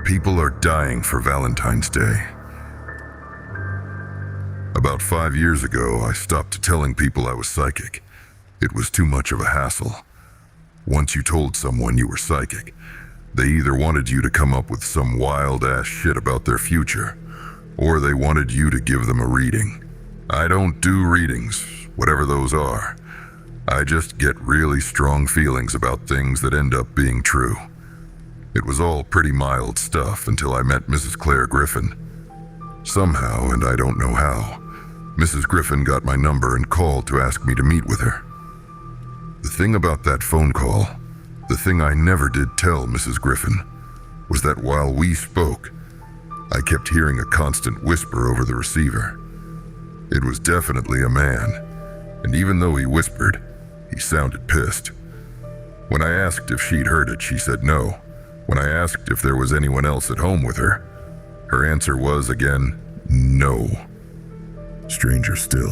People are dying for Valentine's Day. About 5 years ago, I stopped telling people I was psychic. It was too much of a hassle. Once you told someone you were psychic, they either wanted you to come up with some wild-ass shit about their future, or they wanted you to give them a reading. I don't do readings, whatever those are. I just get really strong feelings about things that end up being true. It was all pretty mild stuff until I met Mrs. Claire Griffin. Somehow, and I don't know how, Mrs. Griffin got my number and called to ask me to meet with her. The thing about that phone call, the thing I never did tell Mrs. Griffin, was that while we spoke, I kept hearing a constant whisper over the receiver. It was definitely a man, and even though he whispered, he sounded pissed. When I asked if she'd heard it, she said no. When I asked if there was anyone else at home with her, her answer was again, no. Stranger still,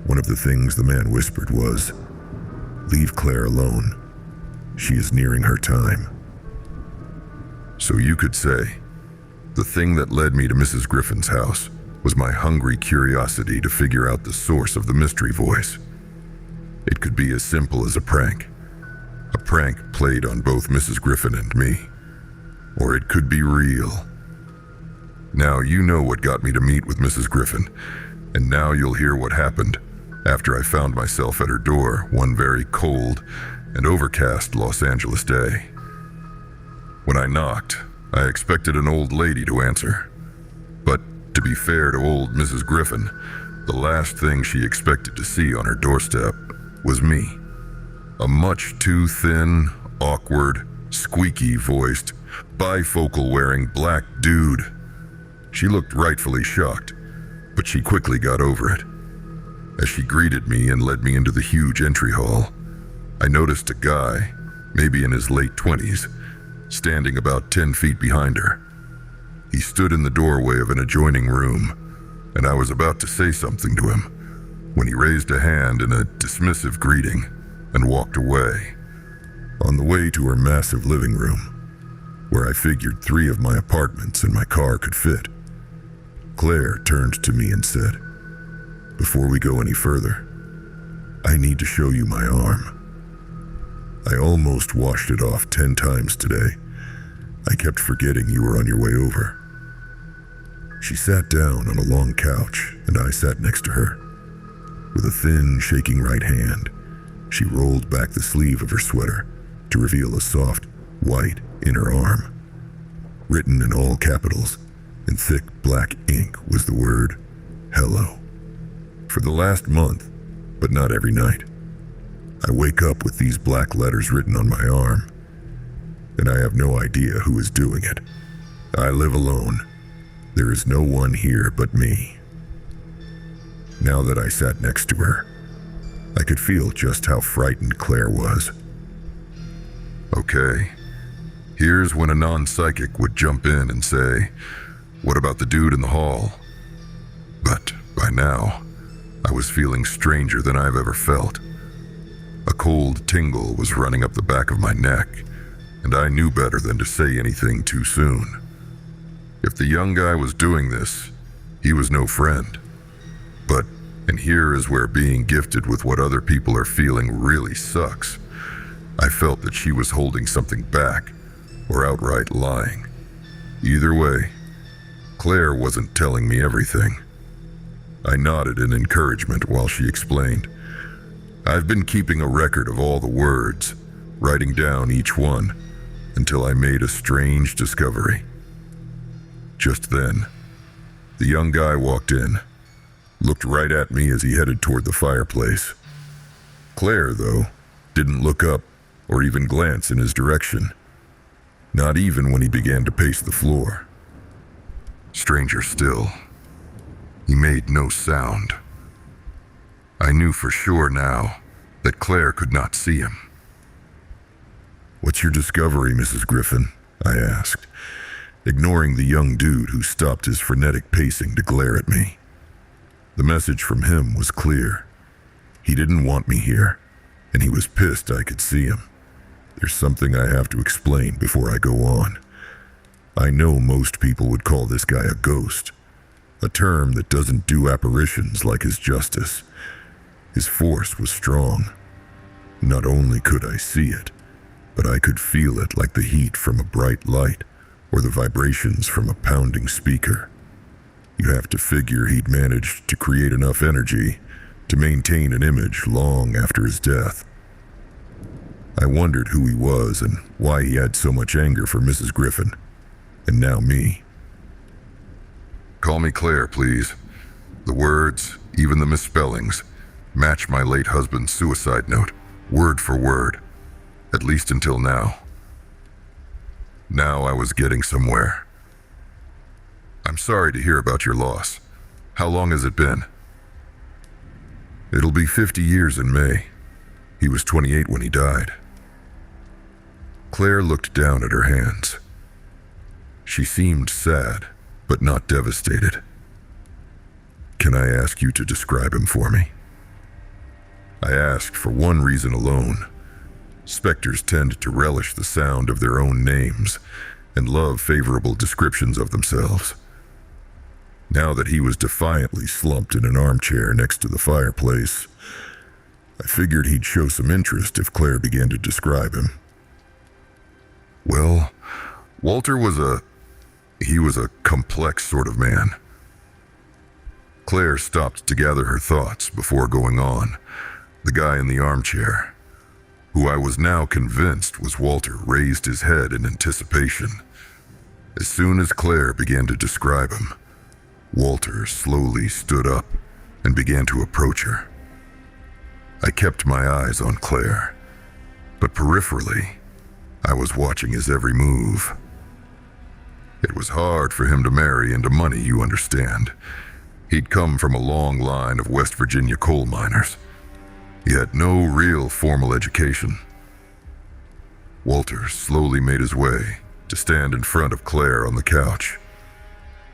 one of the things the man whispered was, "Leave Claire alone. She is nearing her time." So you could say, the thing that led me to Mrs. Griffin's house was my hungry curiosity to figure out the source of the mystery voice. It could be as simple as a prank played on both Mrs. Griffin and me, or it could be real. Now you know what got me to meet with Mrs. Griffin, and now you'll hear what happened after I found myself at her door one very cold and overcast Los Angeles day. When I knocked, I expected an old lady to answer, but to be fair to old Mrs. Griffin, the last thing she expected to see on her doorstep was me. A much too thin, awkward, squeaky-voiced, bifocal-wearing black dude. She looked rightfully shocked, but she quickly got over it. As she greeted me and led me into the huge entry hall, I noticed a guy, maybe in his late 20s, standing about 10 feet behind her. He stood in the doorway of an adjoining room, and I was about to say something to him when he raised a hand in a dismissive greeting and walked away. On the way to her massive living room, where I figured 3 of my apartments and my car could fit, Claire turned to me and said, "Before we go any further, I need to show you my arm. I almost washed it off 10 times today. I kept forgetting you were on your way over." She sat down on a long couch, and I sat next to her. With a thin, shaking right hand, she rolled back the sleeve of her sweater to reveal a soft, white inner arm. Written in all capitals, in thick black ink, was the word, "Hello." For the last month, but not every night, I wake up with these black letters written on my arm, and I have no idea who is doing it. I live alone. There is no one here but me. Now that I sat next to her, I could feel just how frightened Claire was. Okay, here's when a non-psychic would jump in and say, "What about the dude in the hall?" But by now, I was feeling stranger than I've ever felt. A cold tingle was running up the back of my neck, and I knew better than to say anything too soon. If the young guy was doing this, he was no friend. But, and here is where being gifted with what other people are feeling really sucks, I felt that she was holding something back, or outright lying. Either way, Claire wasn't telling me everything. I nodded in encouragement while she explained. I've been keeping a record of all the words, writing down each one, until I made a strange discovery. Just then, the young guy walked in, looked right at me as he headed toward the fireplace. Claire, though, didn't look up or even glance in his direction, not even when he began to pace the floor. Stranger still, he made no sound. I knew for sure now that Claire could not see him. "What's your discovery, Mrs. Griffin?" I asked, ignoring the young dude who stopped his frenetic pacing to glare at me. The message from him was clear. He didn't want me here, and he was pissed I could see him. There's something I have to explain before I go on. I know most people would call this guy a ghost, a term that doesn't do apparitions like his justice. His force was strong. Not only could I see it, but I could feel it like the heat from a bright light or the vibrations from a pounding speaker. You have to figure he'd managed to create enough energy to maintain an image long after his death. I wondered who he was and why he had so much anger for Mrs. Griffin, and now me. Call me Claire, please. The words, even the misspellings, match my late husband's suicide note, word for word, at least until now. Now I was getting somewhere. I'm sorry to hear about your loss. How long has it been? It'll be 50 years in May. He was 28 when he died. Claire looked down at her hands. She seemed sad, but not devastated. Can I ask you to describe him for me? I asked for one reason alone. Specters tend to relish the sound of their own names and love favorable descriptions of themselves. Now that he was defiantly slumped in an armchair next to the fireplace, I figured he'd show some interest if Claire began to describe him. Well, Walter was a complex sort of man. Claire stopped to gather her thoughts before going on. The guy in the armchair, who I was now convinced was Walter, raised his head in anticipation. As soon as Claire began to describe him, Walter slowly stood up and began to approach her. I kept my eyes on Claire, but peripherally, I was watching his every move. It was hard for him to marry into money, you understand. He'd come from a long line of West Virginia coal miners. He had no real formal education. Walter slowly made his way to stand in front of Claire on the couch.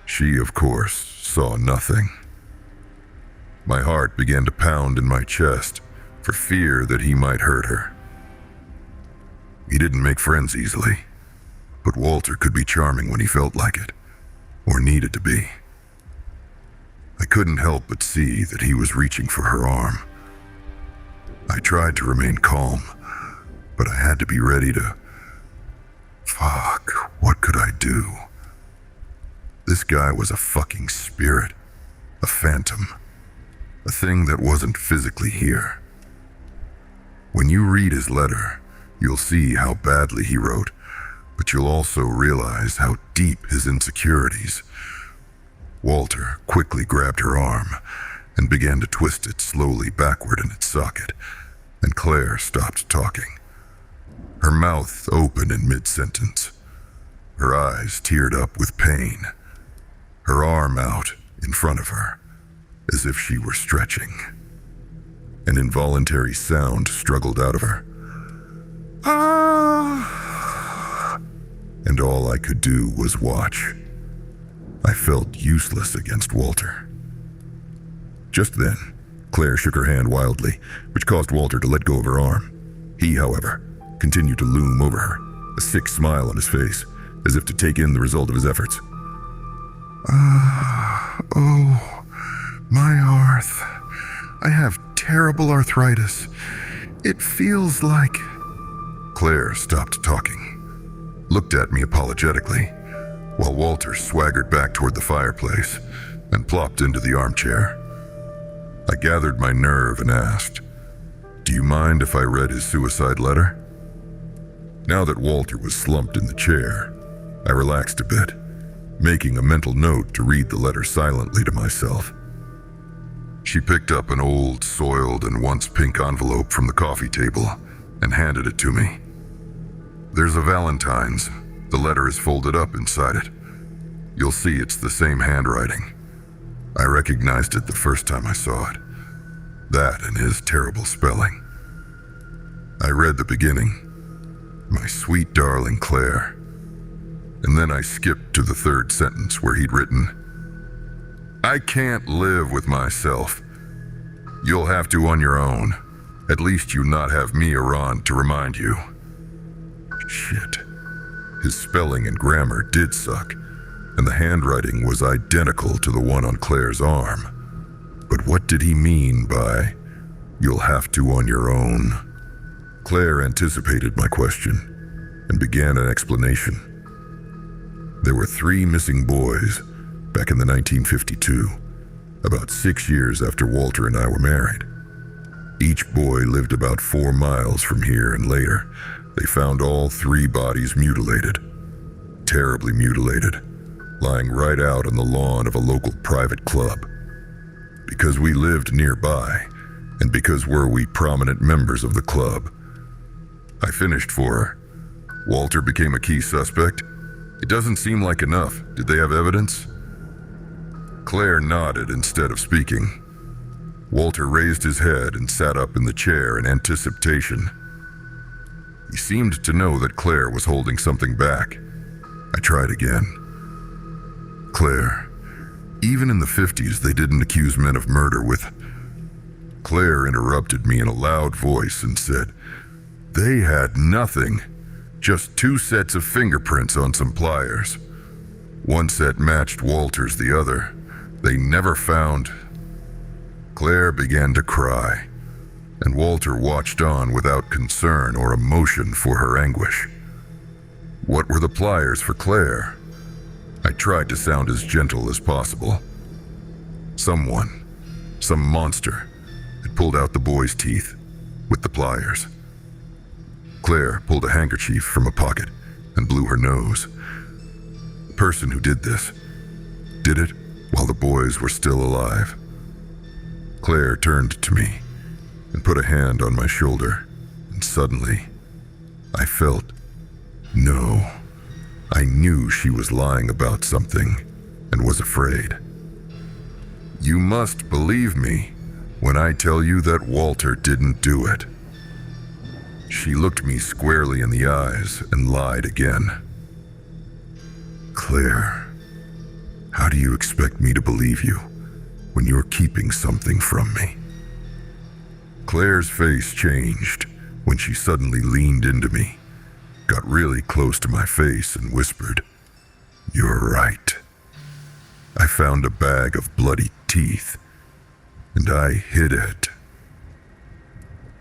She, of course, saw nothing. My heart began to pound in my chest for fear that he might hurt her. He didn't make friends easily, but Walter could be charming when he felt like it, or needed to be. I couldn't help but see that he was reaching for her arm. I tried to remain calm, but I had to be ready to... Fuck, what could I do? This guy was a fucking spirit, a phantom, a thing that wasn't physically here. When you read his letter, you'll see how badly he wrote, but you'll also realize how deep his insecurities. Walter quickly grabbed her arm and began to twist it slowly backward in its socket, and Claire stopped talking. Her mouth opened in mid-sentence. Her eyes teared up with pain. Her arm out in front of her, as if she were stretching. An involuntary sound struggled out of her. Ah! And all I could do was watch. I felt useless against Walter. Just then, Claire shook her hand wildly, which caused Walter to let go of her arm. He, however, continued to loom over her, a sick smile on his face, as if to take in the result of his efforts. Oh, my arth. I have terrible arthritis. It feels like... Claire stopped talking, looked at me apologetically, while Walter swaggered back toward the fireplace and plopped into the armchair. I gathered my nerve and asked, "Do you mind if I read his suicide letter?" Now that Walter was slumped in the chair, I relaxed a bit, making a mental note to read the letter silently to myself. She picked up an old, soiled, and once pink envelope from the coffee table and handed it to me. There's a Valentine's. The letter is folded up inside it. You'll see it's the same handwriting. I recognized it the first time I saw it. That and his terrible spelling. I read the beginning. "My sweet darling Claire." And then I skipped to the third sentence where he'd written, "I can't live with myself. You'll have to on your own. At least you not have me around to remind you." Shit. His spelling and grammar did suck, and the handwriting was identical to the one on Claire's arm. But what did he mean by, "You'll have to on your own"? Claire anticipated my question and began an explanation. There were 3 missing boys back in the 1952, about 6 years after Walter and I were married. Each boy lived about 4 miles from here, and later, they found all 3 bodies mutilated, terribly mutilated, lying right out on the lawn of a local private club. Because we lived nearby, and because we prominent members of the club, I finished for her. Walter became a key suspect. It doesn't seem like enough. Did they have evidence? Claire nodded instead of speaking. Walter raised his head and sat up in the chair in anticipation. He seemed to know that Claire was holding something back. I tried again. Claire, even in the 50s, they didn't accuse men of murder with... Claire interrupted me in a loud voice and said, "They had nothing. Just 2 sets of fingerprints on some pliers. One set matched Walter's, the other. They never found..." Claire began to cry, and Walter watched on without concern or emotion for her anguish. What were the pliers for Claire? I tried to sound as gentle as possible. Someone, some monster, had pulled out the boy's teeth with the pliers. Claire pulled a handkerchief from a pocket and blew her nose. The person who did this did it while the boys were still alive. Claire turned to me and put a hand on my shoulder, and suddenly, I felt, no, I knew she was lying about something and was afraid. "You must believe me when I tell you that Walter didn't do it." She looked me squarely in the eyes and lied again. "Claire, how do you expect me to believe you when you're keeping something from me?" Claire's face changed when she suddenly leaned into me, got really close to my face and whispered, "You're right. I found a bag of bloody teeth, and I hid it."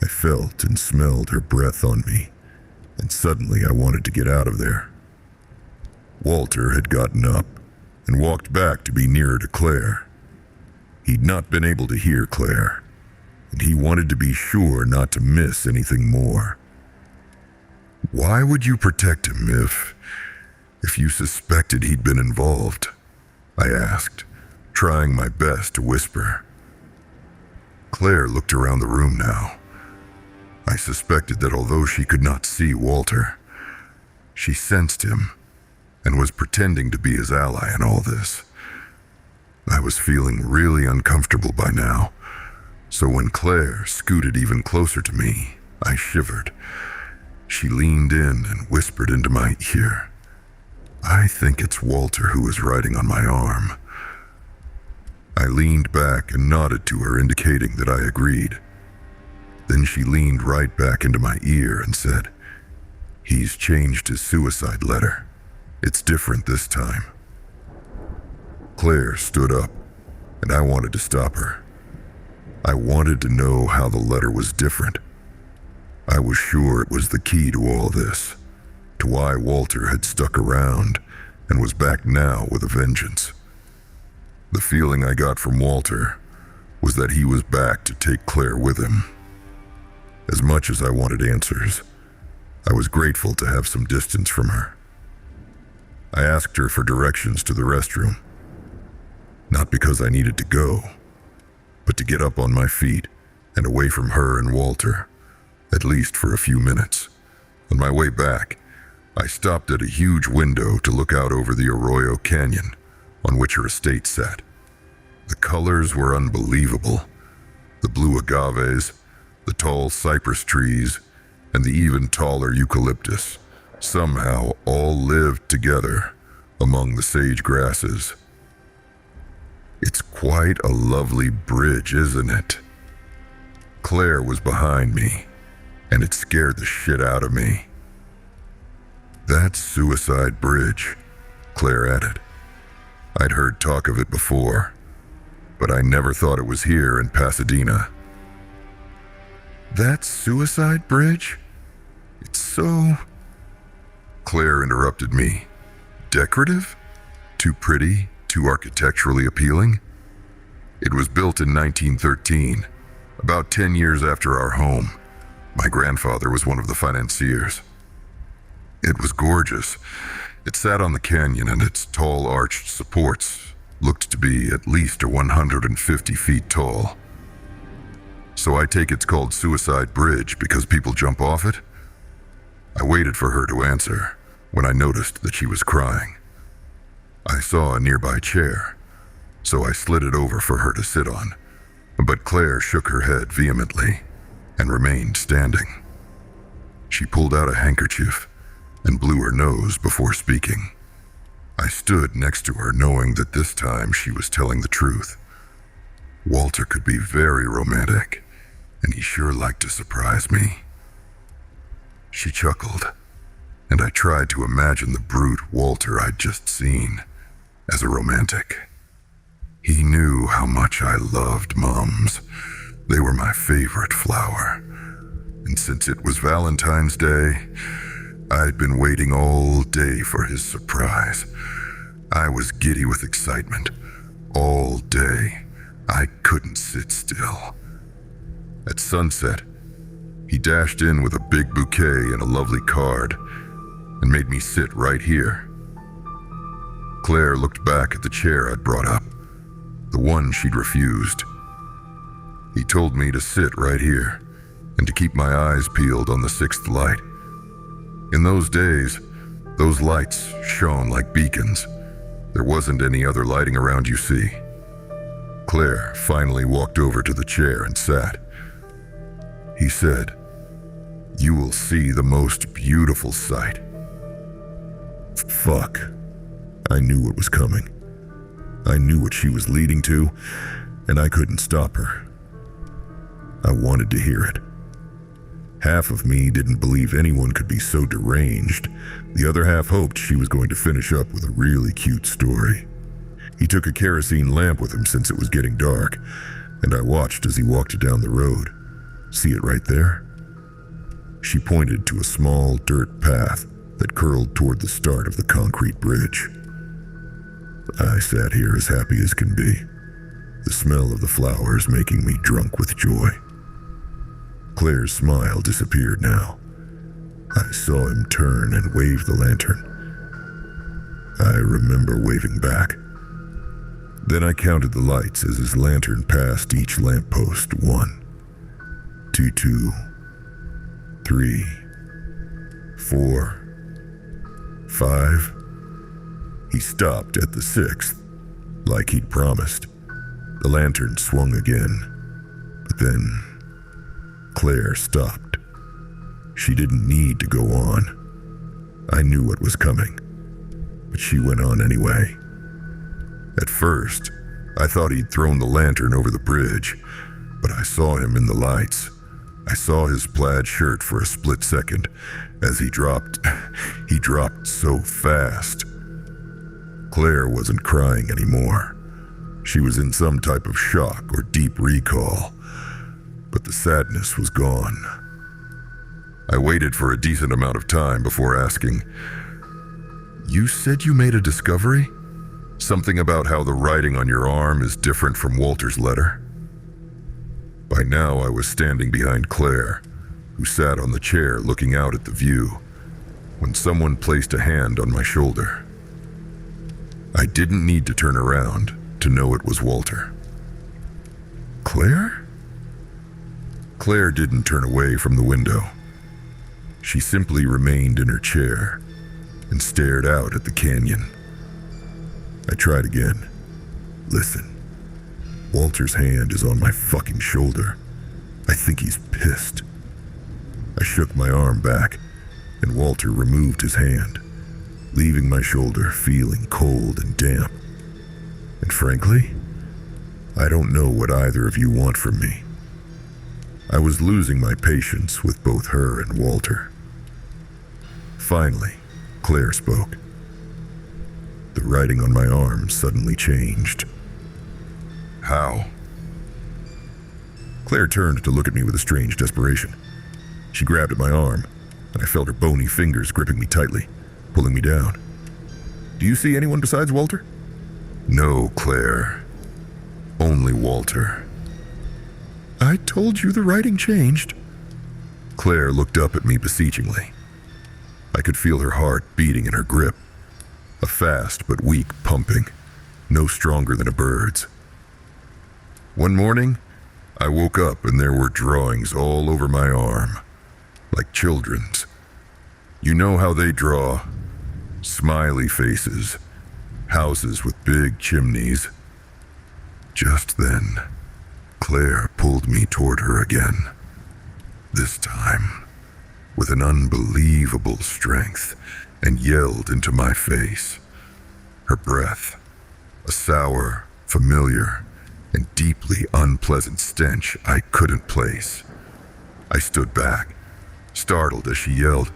I felt and smelled her breath on me, and suddenly I wanted to get out of there. Walter had gotten up and walked back to be nearer to Claire. He'd not been able to hear Claire, and he wanted to be sure not to miss anything more. "Why would you protect him if you suspected he'd been involved?" I asked, trying my best to whisper. Claire looked around the room now. I suspected that although she could not see Walter, she sensed him and was pretending to be his ally in all this. I was feeling really uncomfortable by now, so when Claire scooted even closer to me, I shivered. She leaned in and whispered into my ear, "I think it's Walter who is riding on my arm." I leaned back and nodded to her, indicating that I agreed. Then she leaned right back into my ear and said, "He's changed his suicide letter. It's different this time." Claire stood up, and I wanted to stop her. I wanted to know how the letter was different. I was sure it was the key to all this, to why Walter had stuck around and was back now with a vengeance. The feeling I got from Walter was that he was back to take Claire with him. As much as I wanted answers, I was grateful to have some distance from her. I asked her for directions to the restroom, not because I needed to go, but to get up on my feet and away from her and Walter, at least for a few minutes. On my way back, I stopped at a huge window to look out over the Arroyo Canyon on which her estate sat. The colors were unbelievable. The blue agaves, the tall cypress trees, and the even taller eucalyptus somehow all lived together among the sage grasses. "It's quite a lovely bridge, isn't it?" Claire was behind me, and it scared the shit out of me. "That's Suicide Bridge," Claire added. I'd heard talk of it before, but I never thought it was here in Pasadena. "That's Suicide Bridge? It's so..." Claire interrupted me. "Decorative? Too pretty? Too architecturally appealing?" It was built in 1913, about 10 years after our home. My grandfather was one of the financiers. It was gorgeous. It sat on the canyon, and its tall arched supports looked to be at least 150 feet tall. "So I take it's called Suicide Bridge because people jump off it?" I waited for her to answer when I noticed that she was crying. I saw a nearby chair, so I slid it over for her to sit on, but Claire shook her head vehemently and remained standing. She pulled out a handkerchief and blew her nose before speaking. I stood next to her, knowing that this time she was telling the truth. Walter could be very romantic, and he sure liked to surprise me. She chuckled, and I tried to imagine the brute Walter I'd just seen as a romantic. He knew how much I loved mums. They were my favorite flower. And since it was Valentine's Day, I'd been waiting all day for his surprise. I was giddy with excitement. All day, I couldn't sit still. At sunset, he dashed in with a big bouquet and a lovely card and made me sit right here. Claire looked back at the chair I'd brought up, the one she'd refused. He told me to sit right here and to keep my eyes peeled on the sixth light. In those days, those lights shone like beacons. There wasn't any other lighting around, you see. Claire finally walked over to the chair and sat. He said, "You will see the most beautiful sight." Fuck. I knew what was coming. I knew what she was leading to, and I couldn't stop her. I wanted to hear it. Half of me didn't believe anyone could be so deranged. The other half hoped she was going to finish up with a really cute story. He took a kerosene lamp with him since it was getting dark, and I watched as he walked down the road. See it right there? She pointed to a small dirt path that curled toward the start of the concrete bridge. I sat here as happy as can be, the smell of the flowers making me drunk with joy. Claire's smile disappeared now. I saw him turn and wave the lantern. I remember waving back. Then I counted the lights as his lantern passed each lamppost. 1, 2, 2, 3, 4, 5. He stopped at the 6th, like he'd promised. The lantern swung again, but then Claire stopped. She didn't need to go on. I knew what was coming, but she went on anyway. At first, I thought he'd thrown the lantern over the bridge, but I saw him in the lights. I saw his plaid shirt for a split second as he dropped so fast. Claire wasn't crying anymore. She was in some type of shock or deep recall, but the sadness was gone. I waited for a decent amount of time before asking, "You said you made a discovery? Something about how the writing on your arm is different from Walter's letter?" By now I was standing behind Claire, who sat on the chair looking out at the view, when someone placed a hand on my shoulder. I didn't need to turn around to know it was Walter. "Claire?" Claire didn't turn away from the window. She simply remained in her chair and stared out at the canyon. I tried again. "Listen, Walter's hand is on my fucking shoulder. I think he's pissed." I shook my arm back, and Walter removed his hand, leaving my shoulder feeling cold and damp. And frankly, I don't know what either of you want from me. I was losing my patience with both her and Walter. Finally, Claire spoke. The writing on my arm suddenly changed. How? Claire turned to look at me with a strange desperation. She grabbed at my arm, and I felt her bony fingers gripping me tightly, pulling me down. Do you see anyone besides Walter? No, Claire. Only Walter. I told you the writing changed. Claire looked up at me beseechingly. I could feel her heart beating in her grip. A fast but weak pumping, no stronger than a bird's. One morning, I woke up and there were drawings all over my arm, like children's. You know how they draw? Smiley faces, houses with big chimneys. Just then, Claire pulled me toward her again. This time, with an unbelievable strength, and yelled into my face. Her breath, a sour, familiar, and deeply unpleasant stench I couldn't place. I stood back, startled as she yelled,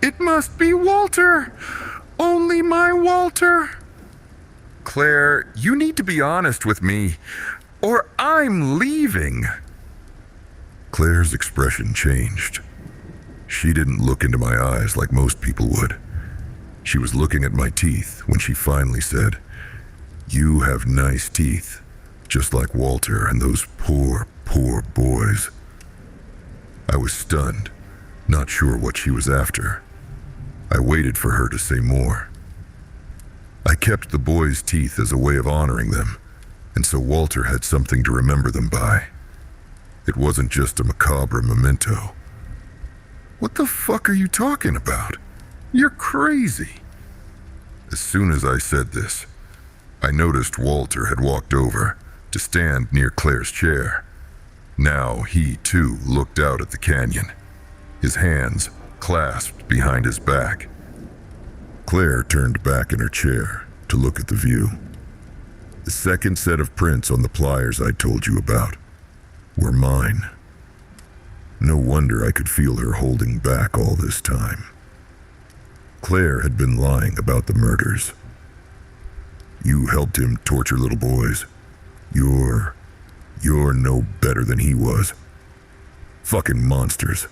"It must be Walter! Only my Walter!" Claire, you need to be honest with me, or I'm leaving. Claire's expression changed. She didn't look into my eyes like most people would. She was looking at my teeth when she finally said, "You have nice teeth, just like Walter and those poor, poor boys." I was stunned, not sure what she was after. I waited for her to say more. I kept the boys' teeth as a way of honoring them, and so Walter had something to remember them by. It wasn't just a macabre memento. What the fuck are you talking about? You're crazy. As soon as I said this, I noticed Walter had walked over to stand near Claire's chair. Now he, too, looked out at the canyon, his hands clasped behind his back. Claire turned back in her chair to look at the view. The second set of prints on the pliers I told you about were mine. No wonder I could feel her holding back all this time. Claire had been lying about the murders. You helped him torture little boys. You're no better than he was. Fucking monsters.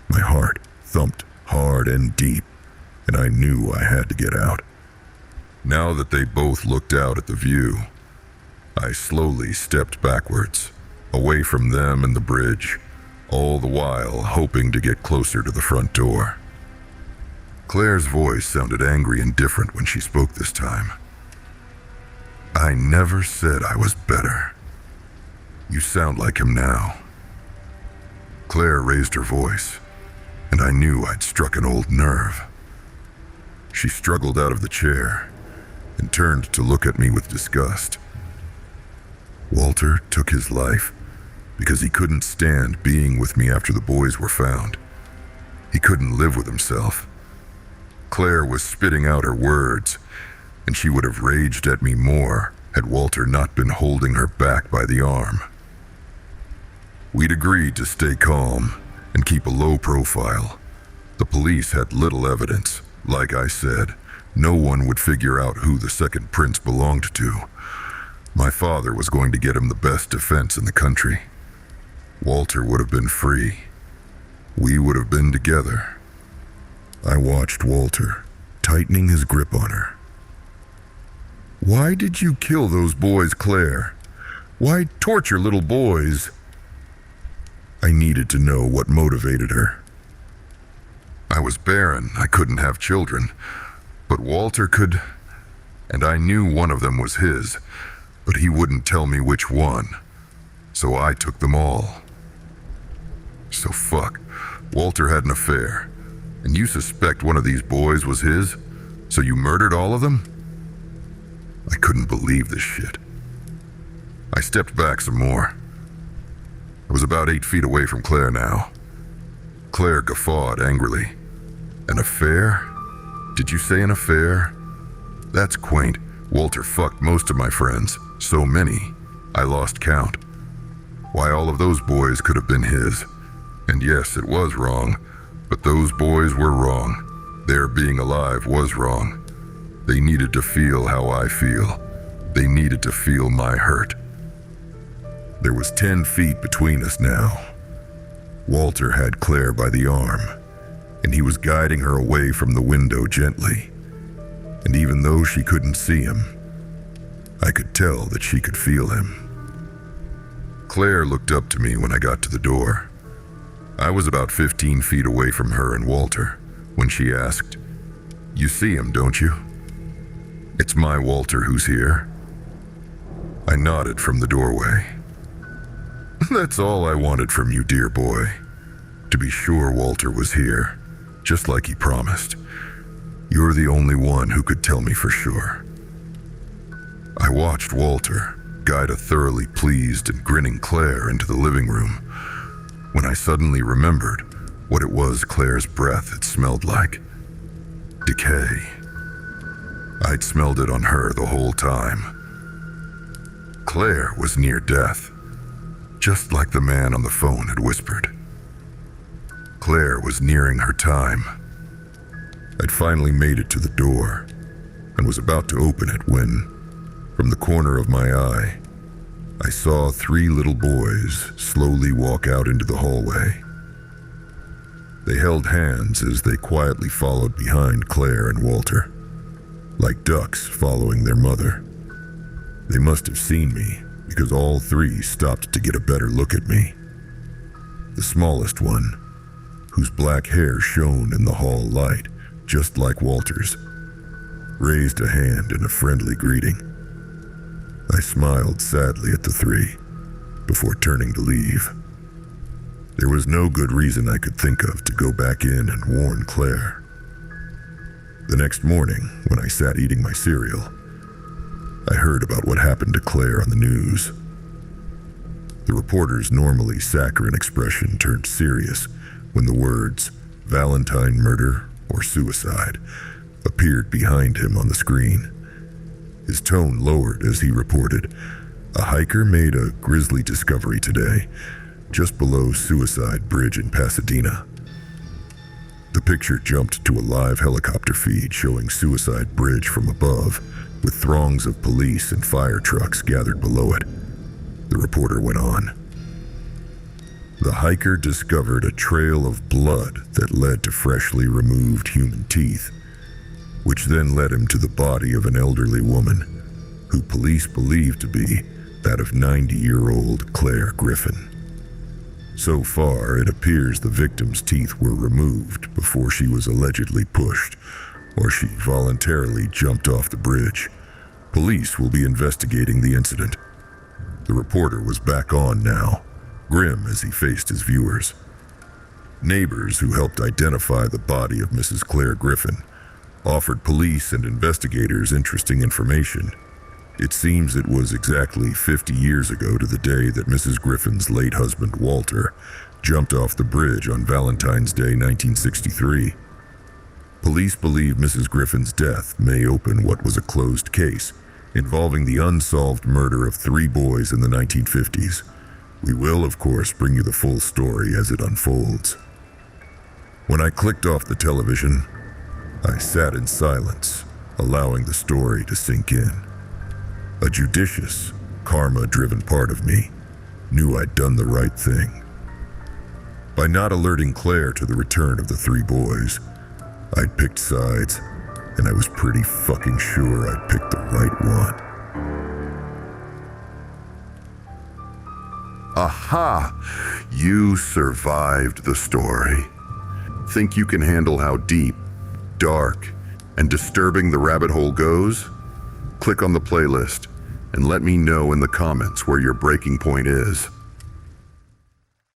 My heart thumped hard and deep, and I knew I had to get out. Now that they both looked out at the view, I slowly stepped backwards, away from them and the bridge, all the while hoping to get closer to the front door. Claire's voice sounded angry and different when she spoke this time. I never said I was better. You sound like him now. Claire raised her voice, and I knew I'd struck an old nerve. She struggled out of the chair and turned to look at me with disgust. Walter took his life because he couldn't stand being with me after the boys were found. He couldn't live with himself. Claire was spitting out her words, and she would have raged at me more had Walter not been holding her back by the arm. We'd agreed to stay calm and keep a low profile. The police had little evidence. Like I said, no one would figure out who the second prince belonged to. My father was going to get him the best defense in the country. Walter would have been free. We would have been together. I watched Walter, tightening his grip on her. Why did you kill those boys, Claire? Why torture little boys? I needed to know what motivated her. I was barren, I couldn't have children, but Walter could, and I knew one of them was his, but he wouldn't tell me which one, so I took them all. So fuck, Walter had an affair, and you suspect one of these boys was his, so you murdered all of them? I couldn't believe this shit. I stepped back some more. I was about 8 feet away from Claire now. Claire guffawed angrily. An affair? Did you say an affair? That's quaint. Walter fucked most of my friends. So many, I lost count. Why all of those boys could have been his. And yes, it was wrong, but those boys were wrong. Their being alive was wrong. They needed to feel how I feel. They needed to feel my hurt. There was 10 feet between us now. Walter had Claire by the arm, and he was guiding her away from the window gently. And even though she couldn't see him, I could tell that she could feel him. Claire looked up to me when I got to the door. I was about 15 feet away from her and Walter when she asked, "You see him, don't you?" "It's my Walter who's here." I nodded from the doorway. "That's all I wanted from you, dear boy. To be sure Walter was here, just like he promised. You're the only one who could tell me for sure." I watched Walter guide a thoroughly pleased and grinning Claire into the living room when I suddenly remembered what it was Claire's breath had smelled like. Decay. I'd smelled it on her the whole time. Claire was near death, just like the man on the phone had whispered. Claire was nearing her time. I'd finally made it to the door and was about to open it when, from the corner of my eye, I saw 3 little boys slowly walk out into the hallway. They held hands as they quietly followed behind Claire and Walter, like ducks following their mother. They must have seen me because all 3 stopped to get a better look at me. The smallest one, whose black hair shone in the hall light just like Walter's, raised a hand in a friendly greeting. I smiled sadly at the 3 before turning to leave. There was no good reason I could think of to go back in and warn Claire. The next morning, when I sat eating my cereal, I heard about what happened to Claire on the news. The reporter's normally saccharine expression turned serious when the words "Valentine murder" or "suicide" appeared behind him on the screen. His tone lowered as he reported, "A hiker made a grisly discovery today, just below Suicide Bridge in Pasadena." The picture jumped to a live helicopter feed showing Suicide Bridge from above, with throngs of police and fire trucks gathered below it. The reporter went on. The hiker discovered a trail of blood that led to freshly removed human teeth, which then led him to the body of an elderly woman, who police believe to be that of 90-year-old Claire Griffin. So far, it appears the victim's teeth were removed before she was allegedly pushed, or she voluntarily jumped off the bridge. Police will be investigating the incident. The reporter was back on now, grim as he faced his viewers. Neighbors who helped identify the body of Mrs. Claire Griffin offered police and investigators interesting information. It seems it was exactly 50 years ago to the day that Mrs. Griffin's late husband, Walter, jumped off the bridge on Valentine's Day, 1963. Police believe Mrs. Griffin's death may open what was a closed case involving the unsolved murder of 3 boys in the 1950s. We will, of course, bring you the full story as it unfolds. When I clicked off the television, I sat in silence, allowing the story to sink in. A judicious, karma-driven part of me knew I'd done the right thing. By not alerting Claire to the return of the 3 boys, I'd picked sides, and I was pretty fucking sure I'd picked the right one. Aha! You survived the story. Think you can handle how deep, dark, and disturbing the rabbit hole goes? Click on the playlist and let me know in the comments where your breaking point is.